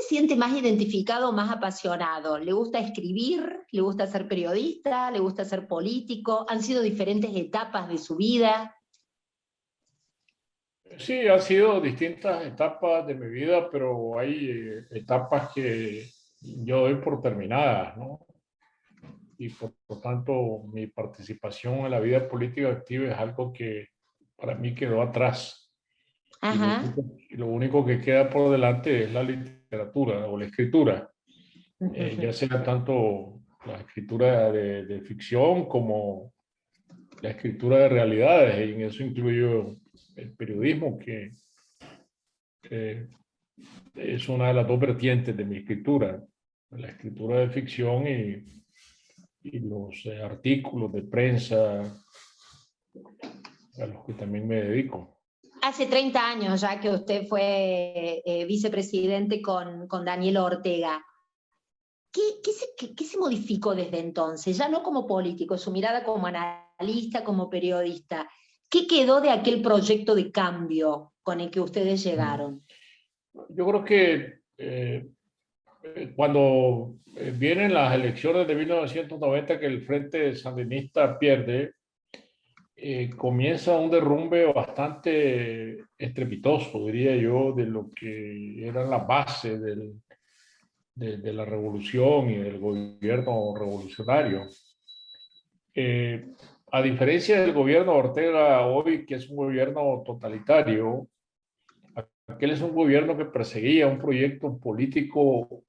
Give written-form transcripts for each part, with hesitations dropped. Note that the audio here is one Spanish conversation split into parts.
siente más identificado, más apasionado? ¿Le gusta escribir? ¿Le gusta ser periodista? ¿Le gusta ser político? ¿Han sido diferentes etapas de su vida? Sí, han sido distintas etapas de mi vida, pero hay etapas que yo doy por terminadas, ¿no? Y por lo tanto, mi participación en la vida política activa es algo que para mí quedó atrás. Ajá. Y lo único que queda por delante es la literatura o la escritura, ya sea tanto la escritura de ficción como la escritura de realidades, y en eso incluyo el periodismo, que eh, es una de las dos vertientes de mi escritura, la escritura de ficción y los artículos de prensa a los que también me dedico. Hace 30 años ya que usted fue vicepresidente con Daniel Ortega. ¿Qué se modificó desde entonces? Ya no como político, su mirada como analista, como periodista. ¿Qué quedó de aquel proyecto de cambio con el que ustedes llegaron? Yo creo que cuando vienen las elecciones de 1990, que el Frente Sandinista pierde, comienza un derrumbe bastante estrepitoso, diría yo, de lo que eran las bases de la revolución y del gobierno revolucionario. A diferencia del gobierno Ortega hoy, que es un gobierno totalitario, aquel es un gobierno que perseguía un proyecto político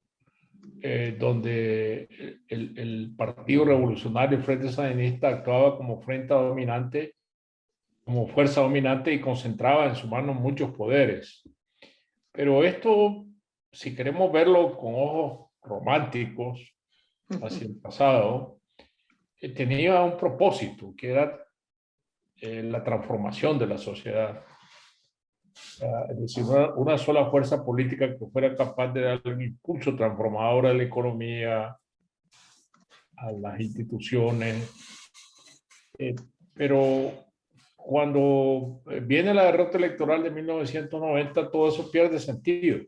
donde el Partido Revolucionario, el Frente Sandinista, actuaba como frente dominante, como fuerza dominante, y concentraba en su mano muchos poderes. Pero esto, si queremos verlo con ojos románticos hacia el pasado, tenía un propósito, que era la transformación de la sociedad. Es decir, una sola fuerza política que fuera capaz de darle un impulso transformador a la economía, a las instituciones. Pero cuando viene la derrota electoral de 1990, todo eso pierde sentido.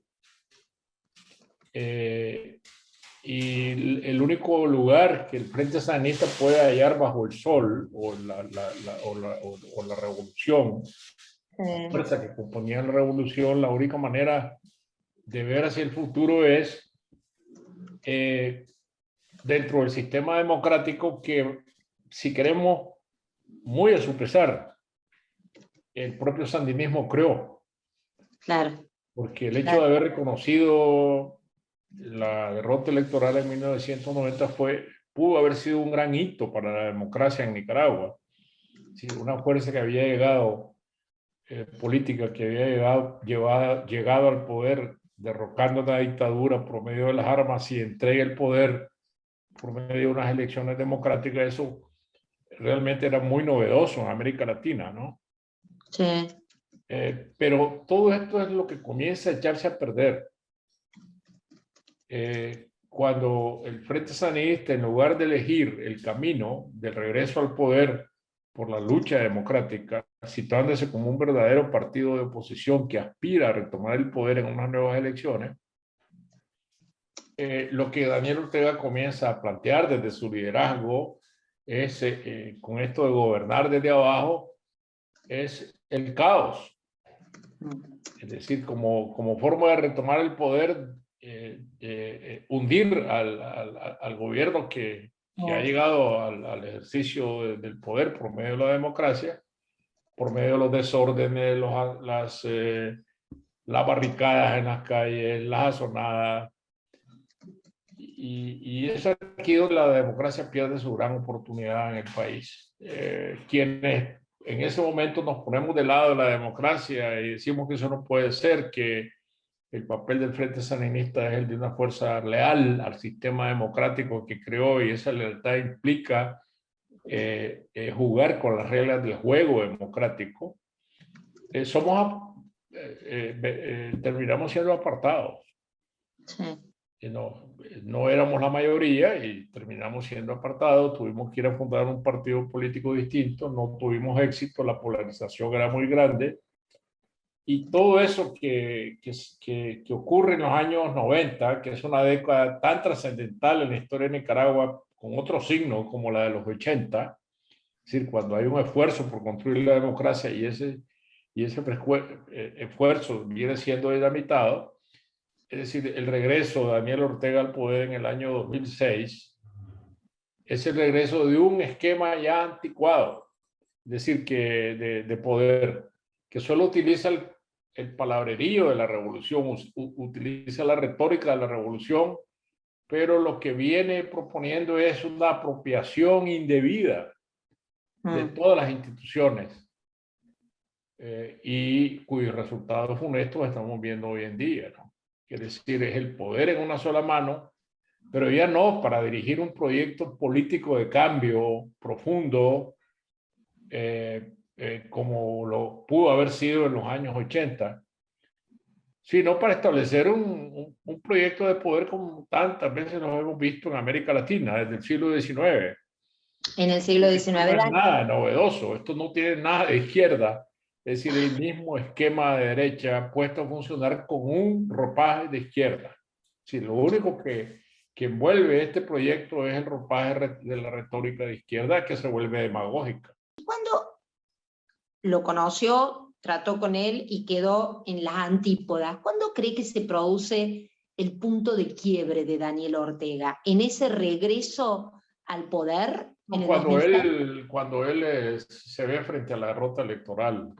Y el único lugar que el Frente Sandinista puede hallar bajo el sol, o la revolución, la fuerza que componía la revolución, la única manera de ver hacia el futuro es dentro del sistema democrático que, si queremos, muy a su pesar, el propio sandinismo creó. Claro. Porque el hecho de haber reconocido la derrota electoral en 1990 pudo haber sido un gran hito para la democracia en Nicaragua. Sí, una fuerza que había llegado, política que había llegado al poder derrocando una dictadura por medio de las armas y entrega el poder por medio de unas elecciones democráticas, eso realmente era muy novedoso en América Latina, ¿no? Sí. Pero todo esto es lo que comienza a echarse a perder. Cuando el Frente Sandinista, en lugar de elegir el camino del regreso al poder por la lucha democrática, situándose como un verdadero partido de oposición que aspira a retomar el poder en unas nuevas elecciones, lo que Daniel Ortega comienza a plantear desde su liderazgo es, con esto de gobernar desde abajo, es el caos. Es decir, como forma de retomar el poder, hundir al gobierno que ha llegado al ejercicio del poder por medio de la democracia, por medio de los desórdenes, las barricadas en las calles, las azonadas. Y es aquí donde la democracia pierde su gran oportunidad en el país. Quienes en ese momento nos ponemos del lado de la democracia y decimos que eso no puede ser, que el papel del Frente Sandinista es el de una fuerza leal al sistema democrático que creó, y esa lealtad implica jugar con las reglas del juego democrático, terminamos siendo apartados. Sí. No éramos la mayoría y terminamos siendo apartados. Tuvimos que ir a fundar un partido político distinto, no tuvimos éxito, la polarización era muy grande. Y todo eso que ocurre en los años 90, que es una década tan trascendental en la historia de Nicaragua, con otro signo como la de los 80, es decir, cuando hay un esfuerzo por construir la democracia y ese esfuerzo viene siendo dinamitado, es decir, el regreso de Daniel Ortega al poder en el año 2006 es el regreso de un esquema ya anticuado, es decir, de poder, que solo utiliza el palabrerío de la revolución, utiliza la retórica de la revolución, pero lo que viene proponiendo es una apropiación indebida de todas las instituciones y cuyos resultados funestos estamos viendo hoy en día, ¿no? Es decir, es el poder en una sola mano, pero ya no para dirigir un proyecto político de cambio profundo, como lo pudo haber sido en los años 80, sino para establecer un proyecto de poder como tantas veces nos hemos visto en América Latina desde el siglo XIX. En el siglo XIX. Esto no es nada novedoso, esto no tiene nada de izquierda, es decir, el mismo esquema de derecha puesto a funcionar con un ropaje de izquierda. Si lo único que envuelve este proyecto es el ropaje de la retórica de izquierda que se vuelve demagógica. Cuando lo conoció, trató con él y quedó en las antípodas, ¿cuándo cree que se produce el punto de quiebre de Daniel Ortega? ¿En ese regreso al poder? No, cuando él se ve frente a la derrota electoral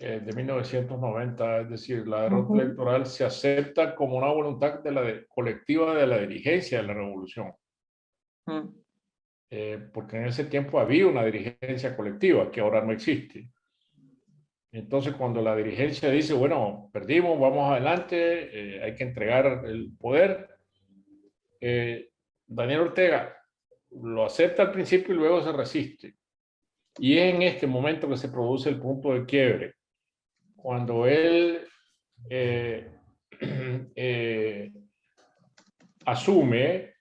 de 1990, es decir, la derrota electoral se acepta como una voluntad colectiva de la dirigencia de la revolución. Porque en ese tiempo había una dirigencia colectiva que ahora no existe. Entonces, cuando la dirigencia dice, bueno, perdimos, vamos adelante, hay que entregar el poder, Daniel Ortega lo acepta al principio y luego se resiste. Y es en este momento que se produce el punto de quiebre, cuando él asume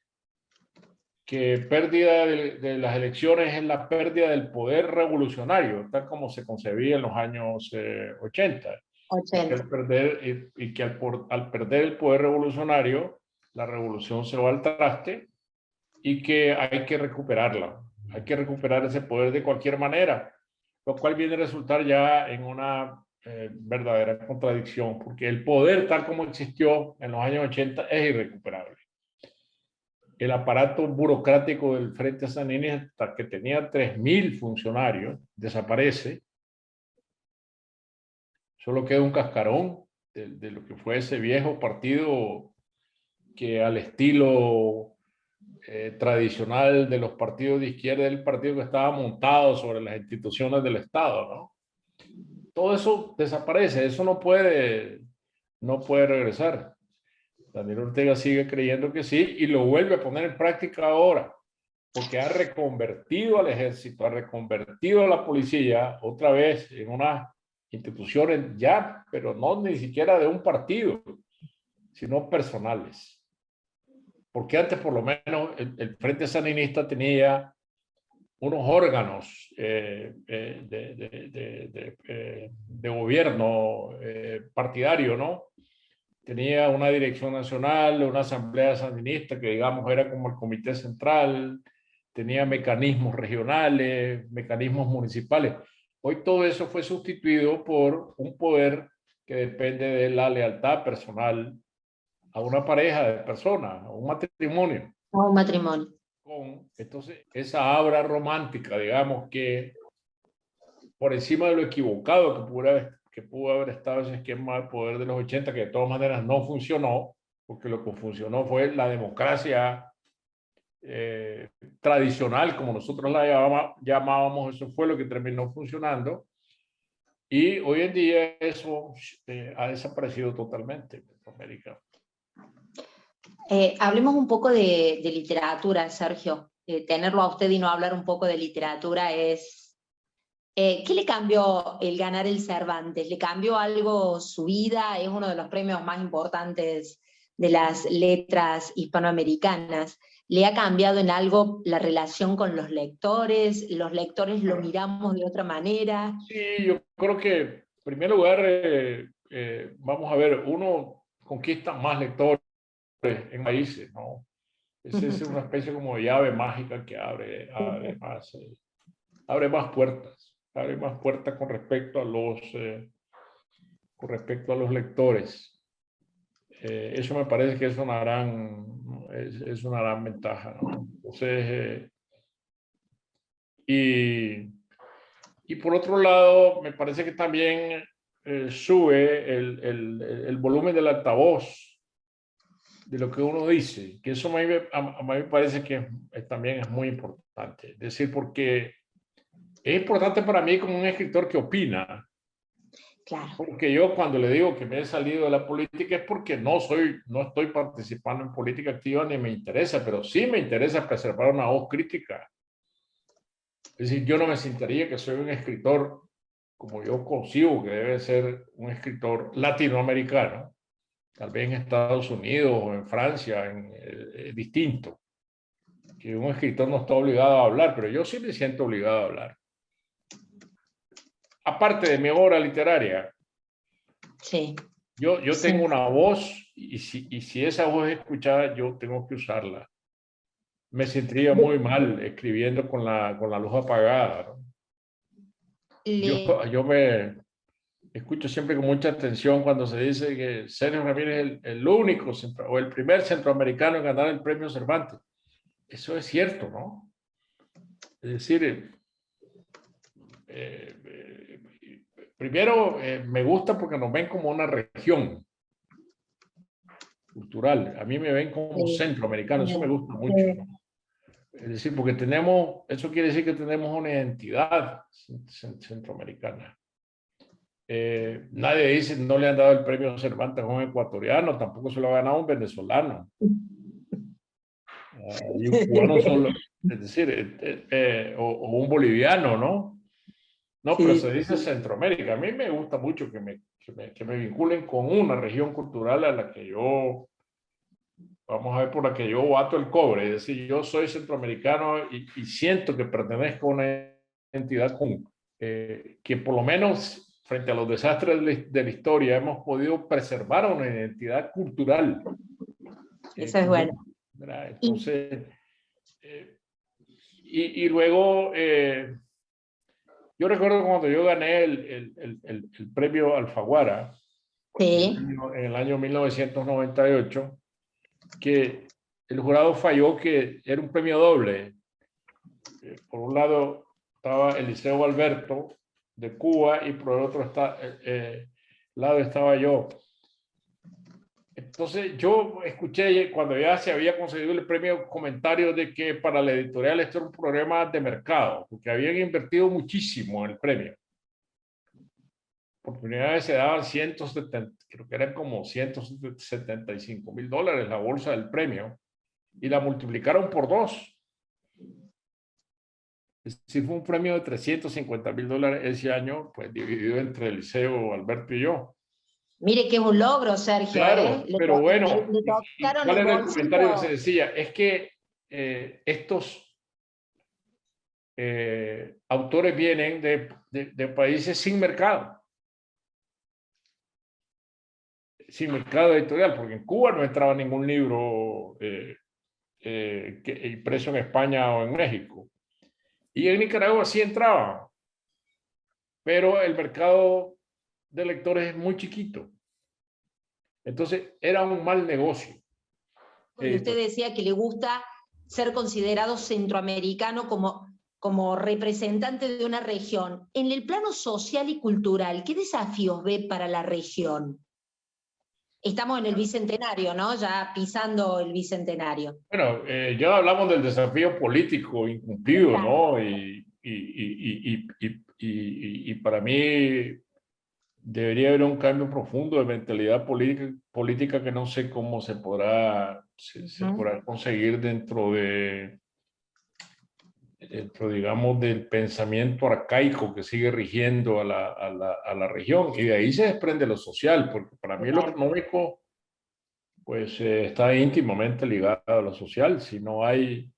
que pérdida de las elecciones es la pérdida del poder revolucionario, tal como se concebía en los años 80. Y que al perder el poder revolucionario, la revolución se va al traste y que hay que recuperarla. Hay que recuperar ese poder de cualquier manera, lo cual viene a resultar ya en una verdadera contradicción, porque el poder tal como existió en los años 80 es irrecuperable. El aparato burocrático del Frente Sandinista, que tenía 3.000 funcionarios, desaparece. Solo queda un cascarón de lo que fue ese viejo partido que al estilo tradicional de los partidos de izquierda, el partido que estaba montado sobre las instituciones del Estado, ¿no? Todo eso desaparece, eso no puede regresar. Daniel Ortega sigue creyendo que sí y lo vuelve a poner en práctica ahora, porque ha reconvertido al ejército, ha reconvertido a la policía otra vez en unas instituciones ya, pero no ni siquiera de un partido, sino personales. Porque antes por lo menos el Frente Sandinista tenía unos órganos de gobierno partidario, ¿no? Tenía una dirección nacional, una asamblea sandinista que digamos era como el comité central, tenía mecanismos regionales, mecanismos municipales. Hoy todo eso fue sustituido por un poder que depende de la lealtad personal a una pareja de personas, a un matrimonio. A un matrimonio. Entonces, esa obra romántica, digamos, que por encima de lo equivocado que pudo haber estado ese esquema de poder de los 80, que de todas maneras no funcionó, porque lo que funcionó fue la democracia tradicional, como nosotros la llamábamos, eso fue lo que terminó funcionando. Y hoy en día eso ha desaparecido totalmente en América. Hablemos un poco de literatura, Sergio. Tenerlo a usted y no hablar un poco de literatura es... ¿Qué le cambió el ganar el Cervantes? ¿Le cambió algo su vida? Es uno de los premios más importantes de las letras hispanoamericanas. ¿Le ha cambiado en algo la relación con los lectores? ¿Los lectores lo miramos de otra manera? Sí, yo creo que primer lugar, vamos a ver, uno conquista más lectores en países, ¿no? Esa es una especie como de llave mágica que abre más puertas con respecto a los lectores. Eso me parece que es es una gran ventaja, ¿no? Entonces, y por otro lado, me parece que también sube el volumen del altavoz de lo que uno dice, que eso a mí me parece que también es muy importante. Es decir, porque es importante para mí como un escritor que opina. Claro. Porque yo cuando le digo que me he salido de la política es porque no estoy participando en política activa ni me interesa, pero sí me interesa preservar una voz crítica. Es decir, yo no me sentiría que soy un escritor como yo concibo que debe ser un escritor latinoamericano. Tal vez en Estados Unidos o en Francia es distinto. Que un escritor no está obligado a hablar, pero yo sí me siento obligado a hablar. Aparte de mi obra literaria, sí. yo Sí. tengo una voz y si esa voz es escuchada, yo tengo que usarla. Me sentiría muy mal escribiendo con la luz apagada, ¿no? Yo me escucho siempre con mucha atención cuando se dice que Sergio Ramírez es el único o el primer centroamericano en ganar el premio Cervantes. Eso es cierto, ¿no? Es decir, primero me gusta porque nos ven como una región cultural. A mí me ven como centroamericano, eso me gusta mucho, ¿no? Es decir, porque eso quiere decir que tenemos una identidad centroamericana. Nadie dice, no le han dado el premio Cervantes a un ecuatoriano, tampoco se lo ha ganado un venezolano. Y un cubano solo, es decir, o un boliviano, ¿no? No, pero se dice Centroamérica. A mí me gusta mucho que me vinculen con una región cultural a la que vamos a ver, por la que yo bato el cobre. Es decir, yo soy centroamericano y siento que pertenezco a una entidad común, que por lo menos frente a los desastres de la historia hemos podido preservar una identidad cultural. Eso es bueno. Entonces, y luego, yo recuerdo cuando yo gané el premio Alfaguara, sí. en el año 1998, que el jurado falló que era un premio doble. Por un lado estaba Eliseo Alberto de Cuba y por el otro lado estaba yo. Entonces yo escuché cuando ya se había conseguido el premio comentarios de que para la editorial esto era un problema de mercado, porque habían invertido muchísimo en el premio. Oportunidades se daban creo que eran como $175,000 la bolsa del premio y la multiplicaron por 2. Es decir, fue un premio de $350,000 ese año, pues dividido entre Eliseo, Alberto y yo. Mire que es un logro, Sergio. Claro, pero bueno, le tocaron ¿cuál el era el bolsillo. comentario que se decía? Es que estos autores vienen de países sin mercado editorial, porque en Cuba no entraba ningún libro impreso en España o en México. Y en Nicaragua sí entraba, pero el mercado de lectores es muy chiquito. Entonces era un mal negocio. Usted decía que le gusta ser considerado centroamericano como representante de una región. En el plano social y cultural, ¿qué desafíos ve para la región? Estamos en el Bicentenario, ¿no? Ya pisando el Bicentenario. Bueno, ya hablamos del desafío político incumplido, ¿no? Y para mí debería haber un cambio profundo de mentalidad política que no sé cómo se podrá conseguir dentro, digamos, del pensamiento arcaico que sigue rigiendo a la región. Y de ahí se desprende lo social, porque para mí lo económico pues está íntimamente ligado a lo social. Si no hay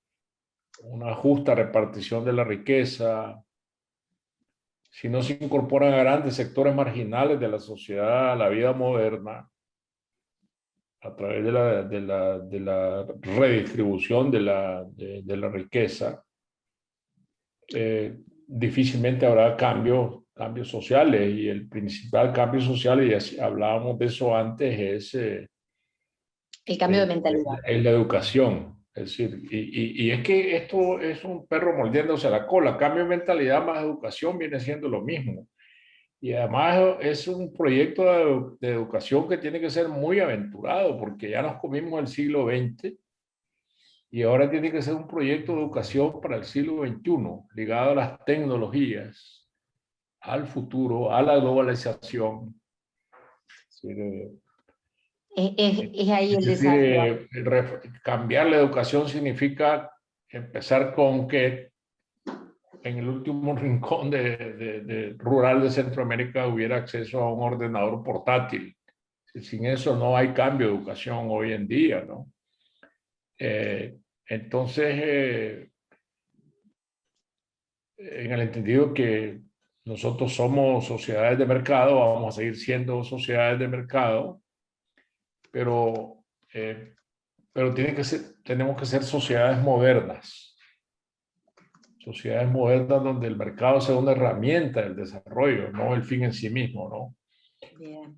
una justa repartición de la riqueza, si no se incorporan a grandes sectores marginales de la sociedad a la vida moderna, a través de la redistribución de la riqueza, difícilmente habrá cambios sociales. Y el principal cambio social, y así hablábamos de eso antes, El cambio de mentalidad. es la educación. Es decir, y es que esto es un perro mordiéndose la cola. Cambio de mentalidad más educación viene siendo lo mismo. Y además es un proyecto de educación que tiene que ser muy aventurado, porque ya nos comimos el siglo XX y ahora tiene que ser un proyecto de educación para el siglo XXI, ligado a las tecnologías, al futuro, a la globalización. Es decir, Es ahí el es decir, desafío. cambiar la educación significa empezar con que en el último rincón rural de Centroamérica hubiera acceso a un ordenador portátil. Sin eso no hay cambio de educación hoy en día, ¿no? Entonces, en el entendido que nosotros somos sociedades de mercado, vamos a seguir siendo sociedades de mercado, pero, pero tenemos que ser sociedades modernas donde el mercado sea una herramienta del desarrollo, no el fin en sí mismo, ¿no? Bien.